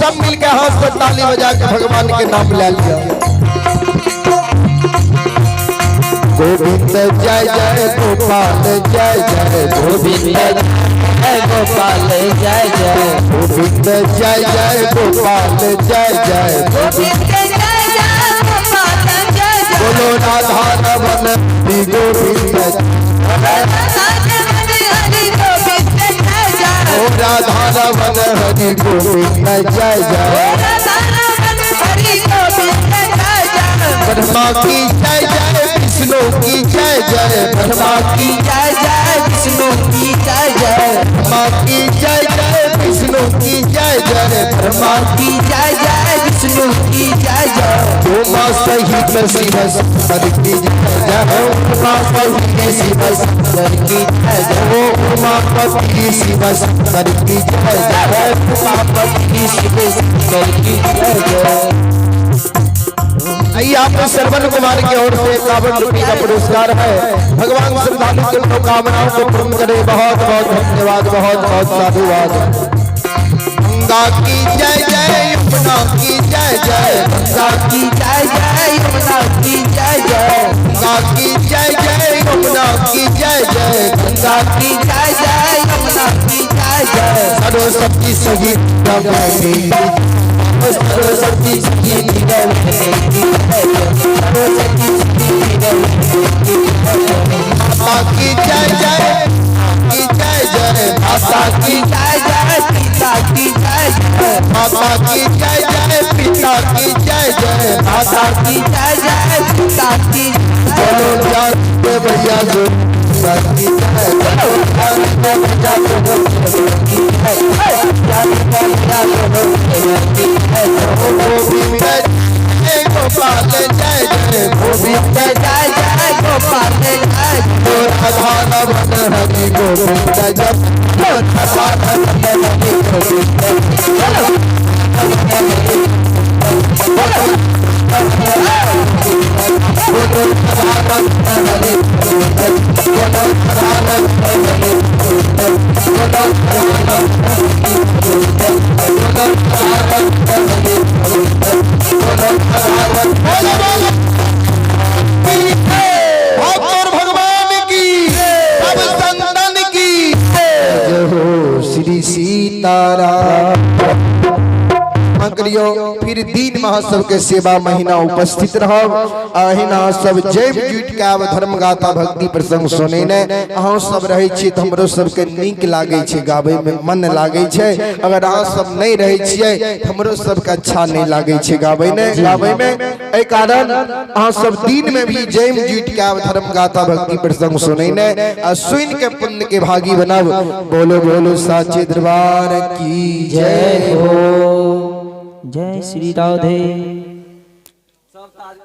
सब मिलकर हाथ से ताली बजा के भगवान के नाम ले लिया। गोविंद जय जय गोपाल जय जय गोविंद जय गोपाल जय जय गोविंद जय जय गोपाल जय जय गोविंद जय जय गोपाल जय जय बोलो राधा रमन हरि गोविंद ओ राधा रमन हरि गोविंद जय जय ब्रह्मा की जय जय विष्णु की जय जय ब्रह्मा की जय जय विष्णु की जय जय ब्रह्मा की जय जय विष्णु की जय जय ब्रह्मा की जय जय विष्णु की जय जय उमा सहित शिव शंकर की जय जय उमा सहित शिव शंकर की जय जय उमापति शिव शंकर की जय जय उमापति शिव शंकर की जय जय। आइए आपको श्रवण कुमार की ओर से 51 रुपये का पुरस्कार है। भगवान श्रद्धालु की मनोकामनाओं को पूर्ण करे। बहुत बहुत धन्यवाद, बहुत बहुत साधुवाद। गंगा की जय जय यमुना की जय जय गंगा की जय जय यमुना की जय जय गंगा की जय जय यमुना की जय जय गंगा की जय जय यमुना की जय जय सरस्वती सही सरस्वती सही माता की जय जय की जय जय माता की जय जय पिता की जय जय माता की जय जय पिता की जय जय माता की जय जय पिता की बोलो प्यार के भैया जो की जय गोपाल जय जय गोविंद जय जय गोपाल जय राधा रमन हरि गोविंद जय राधा रमन हरि गोविंद फिर दीन महोत्सव के सेवा महीना उपस्थित रहो। अहिना सब जैव जुट के आब धर्म गाथा भक्ति प्रसंग सुने ने अहाँ सब रहे छी त हमरो सब के नीक लागे छे, गावे में मन लागे छे। अगर अहाँ सब नहीं रहे छिए हमरो सब के अच्छा नहीं लागे छे गावे में। ए कारण अहाँ सब दिन में भी जैव जुट के आब धर्म गाथा भक्ति प्रसंग सुने ने आ सुन के पुण्य के भागी बनाव। बोलो बोलो साचे दरबार की जय हो। जय श्री राधे।